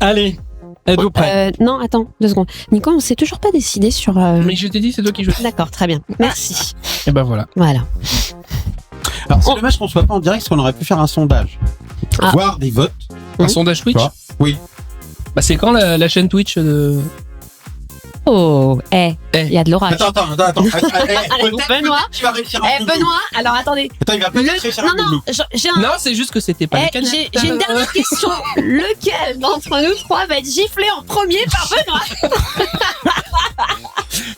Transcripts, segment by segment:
Allez, êtes-vous prêts? Non, attends, 2 secondes. Nico, on s'est toujours pas décidé sur... Mais je t'ai dit, c'est toi qui joues. D'accord, très bien. Merci. Et ben voilà. Voilà. Alors, c'est dommage qu'on soit pas en direct, parce qu'on aurait pu faire un sondage. Ah. Voir des votes. Un sondage Twitch. Quoi Oui. Bah c'est quand la chaîne Twitch de... Oh, il y a de l'orage. Attends. Allez, Benoît. Tu vas réussir un Benoît, alors attendez. Attends, il va peut-être réussir un Non, j'ai un... Non, c'est juste que c'était pas les canettes. J'ai une dernière question. Lequel d'entre nous 3 va être giflé en premier par Benoît?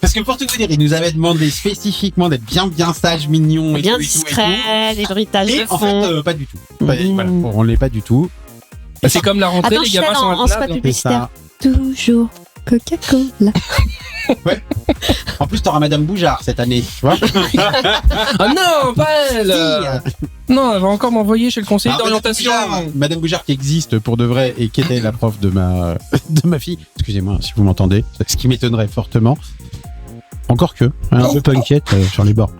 Parce que pour tout vous dire, il nous avait demandé spécifiquement d'être bien sage, mignon et Bien tout, discret, des bruitages et de tout. Et en fond. fait, pas du tout. Voilà, on l'est pas du tout. Bah, c'est comme la rentrée, Attends, les je gamins fais sont en à spot table. C'est publicitaire. ça. Toujours Coca-Cola. En plus, t'auras Madame Boujard cette année, tu vois. Ah non, pas elle. Non, elle va encore m'envoyer chez le conseiller Alors, d'orientation. Madame Boujard qui existe pour de vrai et qui était la prof de ma fille. Excusez-moi si vous m'entendez, ce qui m'étonnerait fortement. Encore que, un peu punkette sur les bords.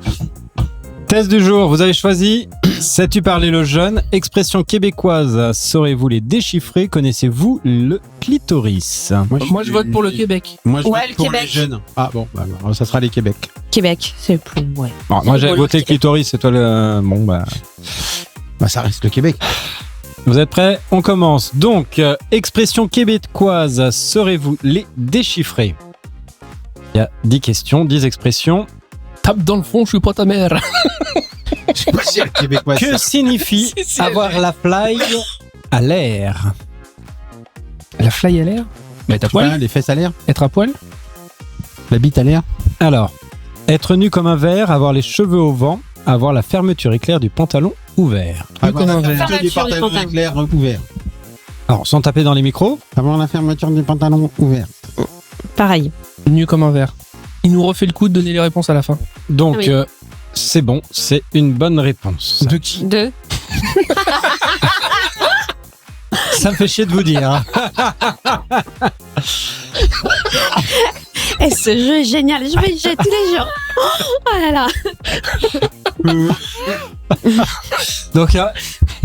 Test du jour, vous avez choisi sais-tu parler le jeune? Expression québécoise, saurez-vous les déchiffrer? Connaissez-vous le clitoris? Moi, je vote pour le Québec. Moi, je Ouais, vote le pour Québec. les jeunes. Ah bon, bah, alors, ça sera les Québec. Québec, c'est plus... Ouais. Alors, moi j'avais Pour le voté Québec. clitoris, c'est toi le... Bon bah... Bah, ça reste le Québec. Vous êtes prêts? On commence. Donc, expression québécoise, saurez-vous les déchiffrer? Il y a 10 questions, 10 expressions. Tape dans le fond, je suis pas ta mère. Je sais pas si le Québécois. Que signifie Si, si, avoir la fly à l'air? La fly à l'air? Bah, être à poil. Les fesses à l'air, Être à poil? la bite à l'air. Alors, être nu comme un verre, avoir les cheveux au vent, avoir la fermeture éclair du pantalon ouvert. Avoir comme un la verre. fermeture du Fermeture du pantalon pantalon. éclair ouvert. Alors, sans taper dans les micros. Avoir la fermeture du pantalon ouvert. Pareil. Nu comme un verre. Il nous refait le coup de donner les réponses à la fin. Donc, Oui. c'est bon, c'est une bonne réponse. De qui? 2. Ça me fait chier de vous dire. Hein. Et ce jeu est génial, je vais y jouer tous les jours. Oh là là. Donc,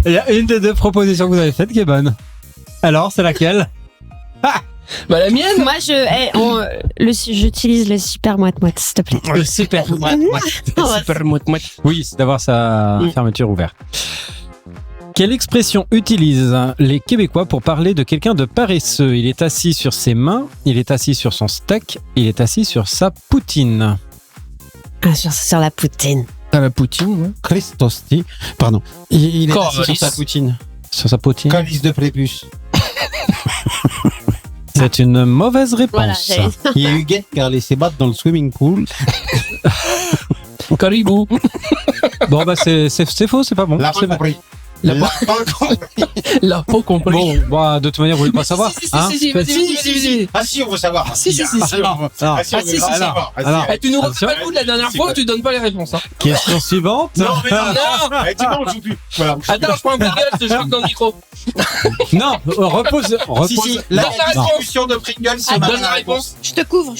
il y a une des 2 propositions que vous avez faites qui est bonne. Alors, c'est laquelle? Bah, la mienne! Moi, j'utilise le super moite-moite, s'il te plaît. Le super. Super moite-moite. Oui, c'est d'avoir sa fermeture ouverte. Quelle expression utilisent les Québécois pour parler de quelqu'un de paresseux? Il est assis sur ses mains, il est assis sur son steak, il est assis sur sa poutine. Ah, sur la poutine. À la poutine, ouais. Christosti. Pardon. Il est assis Colis. sur sa poutine. Sur sa poutine. Colis de prépuce. C'est une mauvaise Voilà, réponse. j'avais... Il y a Huguette qui a laissé battre dans le swimming pool. Caribou. Bon, bah, c'est faux, c'est pas bon. La C'est bon. compris. La La pas compris. La peau compris. Bon, bah, de toute manière, vous voulez pas savoir. Hein Si, vas-y. Ah si, on veut savoir. Si, si, si, si. Alors, Ah si, on Ah, veut si, si, savoir. Ah, si. alors. Eh, tu nous refais Attention. pas le coup de la dernière fois où tu donnes pas les réponses. Hein. question suivante. Non, mais non. Non. Eh, tu vois, on joue plus. Voilà. Attends, je prends un Pringles, je choque dans le micro. Non, repose. Si, si, Non. la Non. distribution de Pringles, c'est Donne la réponse. Je te couvre.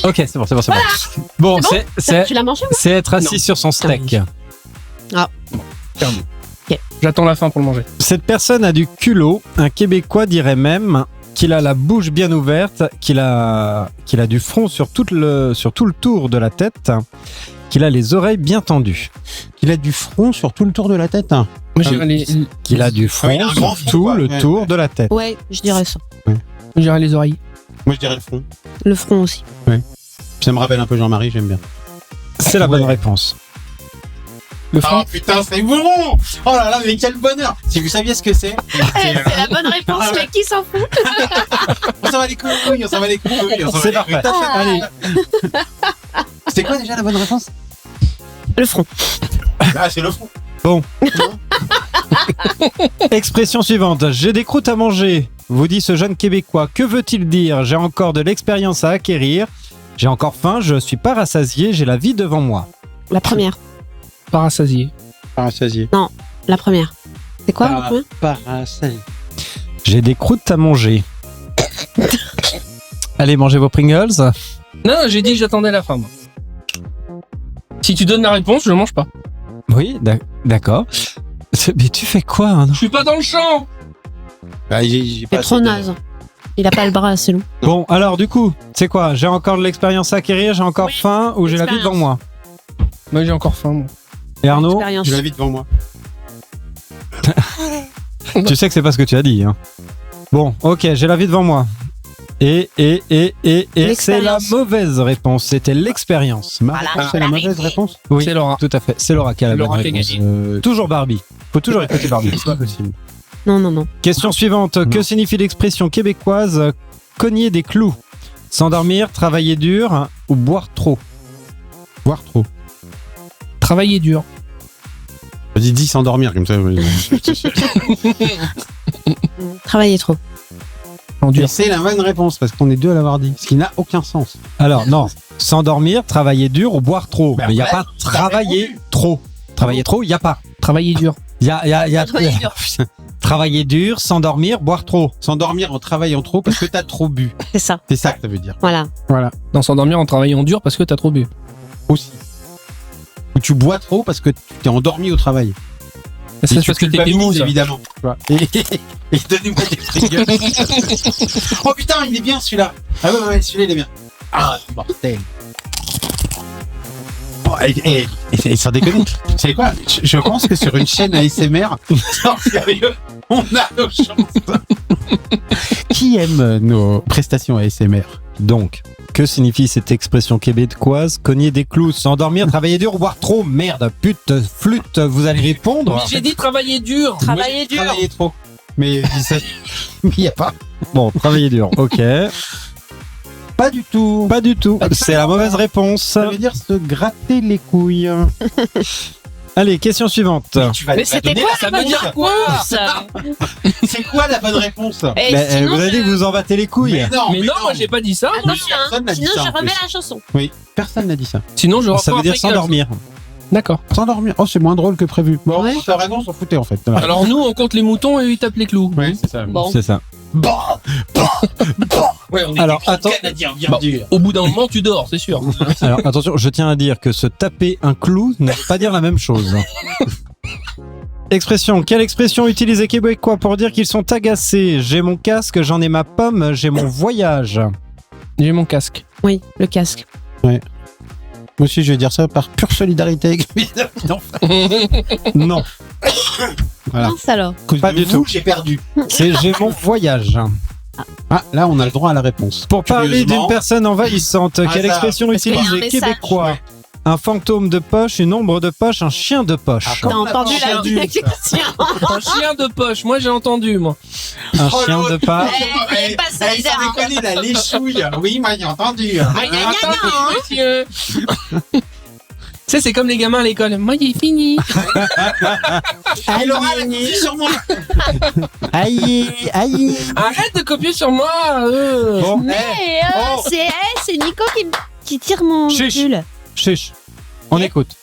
Ok, c'est bon. Bon, C'est Tu l'as mangé ou c'est être assis Non. sur son steak. J'attends la fin pour le manger. Cette personne a du culot. Un Québécois dirait même qu'il a la bouche bien ouverte, qu'il a du front sur tout le tour de la tête, qu'il a les oreilles bien tendues. Il a du front sur tout le tour de la tête. Moi, j'irais Qu'il a du front il a un grand sur front, tout quoi. le Ouais, tour ouais. de la tête. Ouais, je dirais ça. les oreilles. Moi, je dirais le front. Le front aussi. Ça me rappelle un peu Jean-Marie, j'aime bien. C'est la bonne réponse. Le front. Ah putain, c'est bon! Oh là là, mais quel bonheur! Si vous saviez ce que c'est, C'est la bonne réponse, mais qui s'en fout? on s'en va les couilles, on s'en va les couilles. on s'en va C'est les parfait. couilles. Allez. C'était quoi déjà la bonne réponse? Le front. Ah, c'est le front. Expression suivante. J'ai des croûtes à manger, vous dit ce jeune Québécois. Que veut-il dire? J'ai encore de l'expérience à acquérir. J'ai encore faim, je suis pas rassasié, j'ai la vie devant moi. La première. Parasasié. Parasasié. La première. C'est quoi la première? Parasasié. J'ai des croûtes à manger. Allez, mangez vos Pringles. Non, j'ai dit que j'attendais la fin. Moi. Si tu donnes la réponse, je mange pas. Oui, d'accord. Mais tu fais quoi hein Je suis pas dans le champ. Bah, j'ai C'est trop naze. Il a pas le bras assez long. Bon, alors du coup, c'est quoi? J'ai encore de l'expérience à acquérir, j'ai encore faim ou j'ai la vie devant moi? Moi, j'ai encore faim. Moi. Et Arnaud, Expérience. J'ai la vie devant moi. tu sais que c'est pas ce que tu as dit. Hein. Bon, ok, j'ai la vie devant moi. Et c'est la L'expérience. mauvaise réponse. C'était l'expérience. C'est la mauvaise réponse. Oui, C'est Laura. tout à fait. C'est Laura qui a la bonne Laura qui a réponse. gagné. Toujours Barbie. Faut toujours écouter Barbie. C'est pas possible. Non. Question suivante. Que signifie l'expression québécoise cogner des clous? S'endormir, travailler dur ou boire trop? Boire trop. Travailler dur. Vas-y, dis s'endormir comme ça. Travailler trop. En dur. Et c'est la bonne réponse parce qu'on est deux à l'avoir dit. Ce qui n'a aucun sens. Alors, non. S'endormir, travailler dur ou boire trop? Mais Mais il n'y a après, pas travailler trop. Travailler trop, il n'y a pas. Travailler dur. Il y a Travailler dur. travailler dur, s'endormir, boire trop. S'endormir en travaillant trop parce que t'as trop bu. C'est ça. C'est ça que ça veut dire. Voilà. Voilà. Non, s'endormir en travaillant dur parce que t'as trop bu. Aussi. Ou tu bois trop parce que tu t'es endormi au travail. Ça, c'est Et tu parce que t'es culpabilises, pénible. évidemment. Tu vois. Et donnez-moi des Pringles. Oh putain, il est bien celui-là. Ah ouais, celui-là il est bien. Ah, mortel. Bon, et sans déconner, vous savez quoi, je pense que sur une chaîne ASMR, non, sérieux, on a nos chances. Qui aime nos prestations ASMR? Donc, que signifie cette expression québécoise? Cogner des clous, s'endormir, travailler dur ou boire trop? Merde, pute, flûte, vous allez répondre? Mais j'ai dit travailler dur. Travailler dur. Travailler trop. Mais il n'y a pas. Bon, travailler dur, ok. Pas du tout. Pas du tout. C'est la mauvaise réponse. Ça veut dire se gratter les couilles. Allez, question suivante. Tu vas Mais tu vas c'était donner quoi la Ça la veut bonne dire quoi ça C'est quoi la bonne réponse? Et Mais, sinon, vous avez dit que vous en battez les couilles. Mais non, Mais non, moi j'ai pas dit ça. Attends, personne n'a dit sinon ça, je en remets plus. la chanson. Oui, personne n'a dit ça. Sinon, je Ça veut dire s'endormir. D'accord. S'endormir. Oh, c'est moins drôle que prévu. Bon, Ouais. t'as raison, on s'en foutait en fait. Alors nous, on compte les moutons et ils tapent les clous. Ouais, c'est ça. Bon. C'est ça. Ouais, on Alors, attends. Canadien bien Bon. dur. Au bout d'un moment, tu dors, c'est sûr. Alors, attention, je tiens à dire que se taper un clou ne veut pas dire la même chose. Expression. Quelle expression utiliser québécois pour dire qu'ils sont agacés? J'ai mon casque, j'en ai ma pomme, j'ai mon voyage. J'ai mon casque. Oui, le casque. Moi aussi, je vais dire ça par pure solidarité avec mes amis. Non, Voilà. Mince alors. Pas du tout. J'ai perdu. c'est j'ai mon voyage. Ah, là, on a le droit à la réponse. Pour parler Curieusement. d'une personne envahissante, Ah, quelle ça, expression parce qu'il y a utilise un les message. Québécois? Un fantôme de poche, une ombre de poche, un chien de poche. Ah, T'as Comme entendu la la chien question? Un chien de poche, moi j'ai entendu, moi. Un Oh, chien l'autre. de poche. Il est pas solidaire. Sans déconner, la léchouille. Oui, moi, j'ai entendu. Attendez, monsieur. Tu sais, c'est comme les gamins à l'école. Moi, il est fini. Et Laura, elle a compté sur moi. Aïe, aïe. Arrête de copier sur moi. Bon, Mais Oh. c'est Nico qui tire mon Chiche. pull. chiche. On écoute.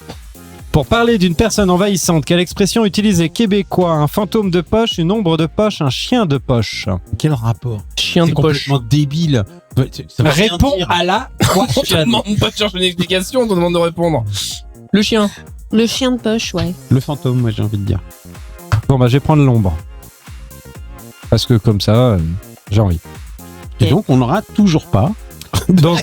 Pour parler d'une personne envahissante, quelle expression utiliser québécois? Un fantôme de poche, une ombre de poche, un chien de poche. Quel rapport? Chien C'est de poche. complètement débile. Ça veut rien Réponds dire. à la On te question. demande pas de chercher une explication, on te demande de répondre. Le chien. Le chien de poche, ouais. Le fantôme, moi, j'ai envie de dire. Bon, bah, je vais prendre l'ombre. Parce que comme ça, j'ai envie. Et Ok. donc, on n'aura toujours pas. Donc,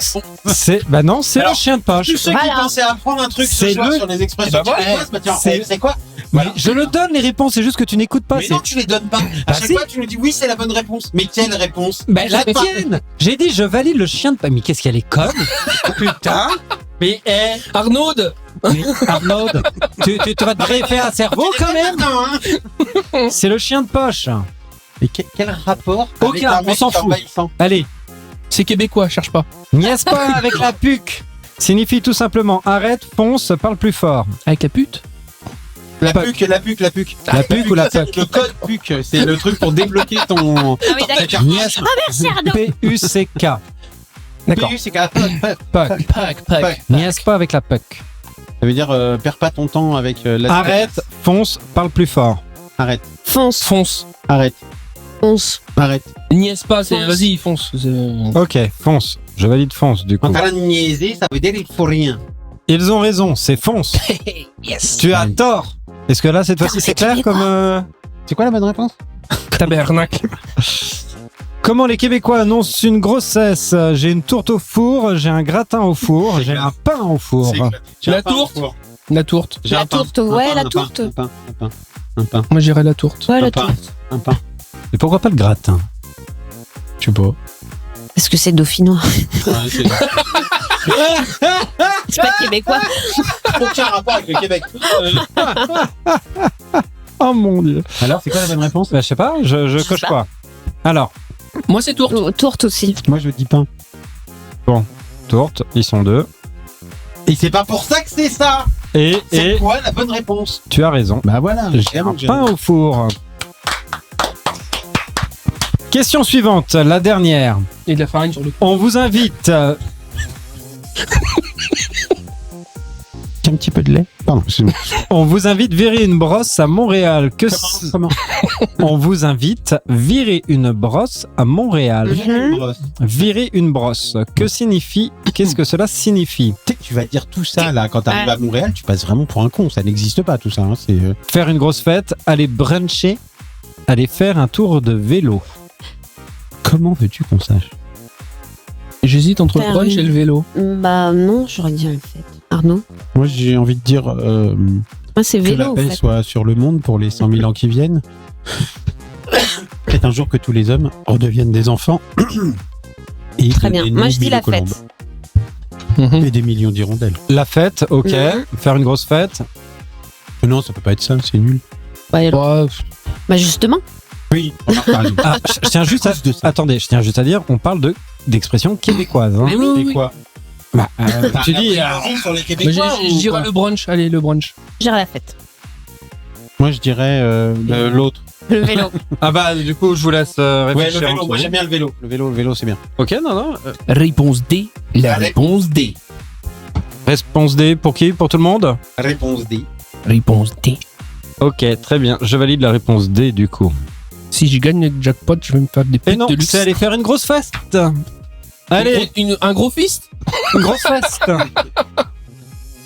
c'est. Bah non, c'est le Alors, chien de poche. Tous ceux Voilà. qui pensaient apprendre un truc C'est ce soir le- sur les expressions Eh ben voilà. québécoises, bah tiens, C'est- c'est quoi? Mais je le donne les réponses, c'est juste que tu n'écoutes pas. Mais non, tu les donnes pas. À Bah chaque si. fois, tu nous dis oui, c'est la bonne réponse. Mais quelle réponse? Bah, la Je sais pas. tienne. J'ai dit, je valide le chien de poche. Mais qu'est-ce qu'elle est conne? Putain. Mais, Arnaud. Arnaud, tu vas te greffer un cerveau quand même. Non, hein. C'est le chien de poche. Mais quel rapport avec Aucun, un on mec s'en fout. envahissant? Allez, C'est québécois, cherche pas. niaise pas avec la puque. Signifie tout simplement arrête, fonce, parle plus fort. Avec la pute. La Pas- puque, la puque, la puque. La puque ou la c'est puck? le code puque, c'est le truc pour débloquer ton. Ah oui, d'accord. Niaise. Merci Arnaud. P-U-C-K. D'accord. PU, c'est qu'à puck. Puck. Pack. Niaise pas avec la puck. Ça veut dire perds pas ton temps avec la. Arrête, fonce, parle plus fort. Arrête. Fonce. Fonce. Arrête. Fonce. Arrête. Niaise pas, Fonce. vas-y, fonce. Ok, fonce. Je valide fonce du coup. Quand t'as la niaiser, ça veut dire qu'il faut rien. Ils ont raison, c'est fonce. Yes. Tu as tort. Est-ce que là, cette fois-ci, c'est clair comme... C'est quoi la bonne réponse? Tabernacle. Comment les Québécois annoncent une grossesse? J'ai une tourte au four, j'ai un gratin au four, j'ai un pain au four. La tourte. La tourte. La tourte, ouais, la tourte. Un pain. Moi, j'irais la tourte. Ouais, la Un pain. tourte. Un pain. Et pourquoi pas le gratin? Je sais pas. Parce que c'est dauphinois. C'est pas québécois. Aucun rapport avec le Québec. Oh mon dieu. Alors, c'est quoi la bonne réponse? Bah, je sais pas, je sais coche pas. quoi. Alors, Moi, c'est tourte. Tourte aussi. Moi, je dis pain. tourte, ils sont deux. Et c'est pas pour ça que c'est ça. Et C'est quoi la bonne réponse? tu as raison. Bah voilà. J'ai un pain au four. Question suivante, la dernière. Et de la farine sur le. On vous invite... Un petit peu de lait. Pardon, excuse-moi. On vous invite virer une brosse à Montréal. Comment? On vous invite virer une brosse à Montréal. Mhm. Virer une brosse. Qu'est-ce que cela signifie? Tu sais que tu vas dire tout ça là quand t'arrives Ouais. à Montréal, tu passes vraiment pour un con. Ça n'existe pas tout ça. Hein. C'est Faire une grosse fête, aller bruncher, aller faire un tour de vélo. comment veux-tu qu'on sache? J'hésite entre le Faire brunch une- et le vélo. Bah non, j'aurais dit la fête. Arnaud? Moi, j'ai envie de dire Moi, c'est que la vélo, en paix fait. soit sur le monde pour les 100 000 ans qui viennent. Peut-être un jour que tous les hommes redeviennent des enfants. Et Très que bien. des Moi, je dis milliers la de colombes. fête. Et des millions d'hirondelles. La fête, ok. Mhm. Faire une grosse fête. Non, ça peut pas être ça, c'est nul. Bah, Ouais, bah, justement. Oui, t'as raison. Ah, je tiens juste à... Plus de ça. Attendez, je tiens juste à dire, on parle d'expression québécoise. Hein. Mais oui, Et oui. quoi? Bah, tu dis... sur les Mais Québécois je dirais le brunch. Allez, le brunch. J'irai la fête. Moi, je dirais l'autre. Le vélo. Ah bah, du coup, je vous laisse Ouais, réfléchir. le vélo. entre Moi, vous. j'aime bien le vélo. Le vélo, c'est bien. Ok, non. Réponse D. La réponse D. Réponse D pour qui? Pour tout le monde? Réponse D. Réponse D. Ok, très bien. Je valide la réponse D du coup. Si je gagne le jackpot, je vais me faire des Et putes non, de luxe. c'est aller faire une grosse feste. Allez, Un gros fist. une grosse feste.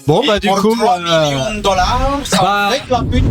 Bon, bah, du coup, $3 millions, ça bah, fait la pute.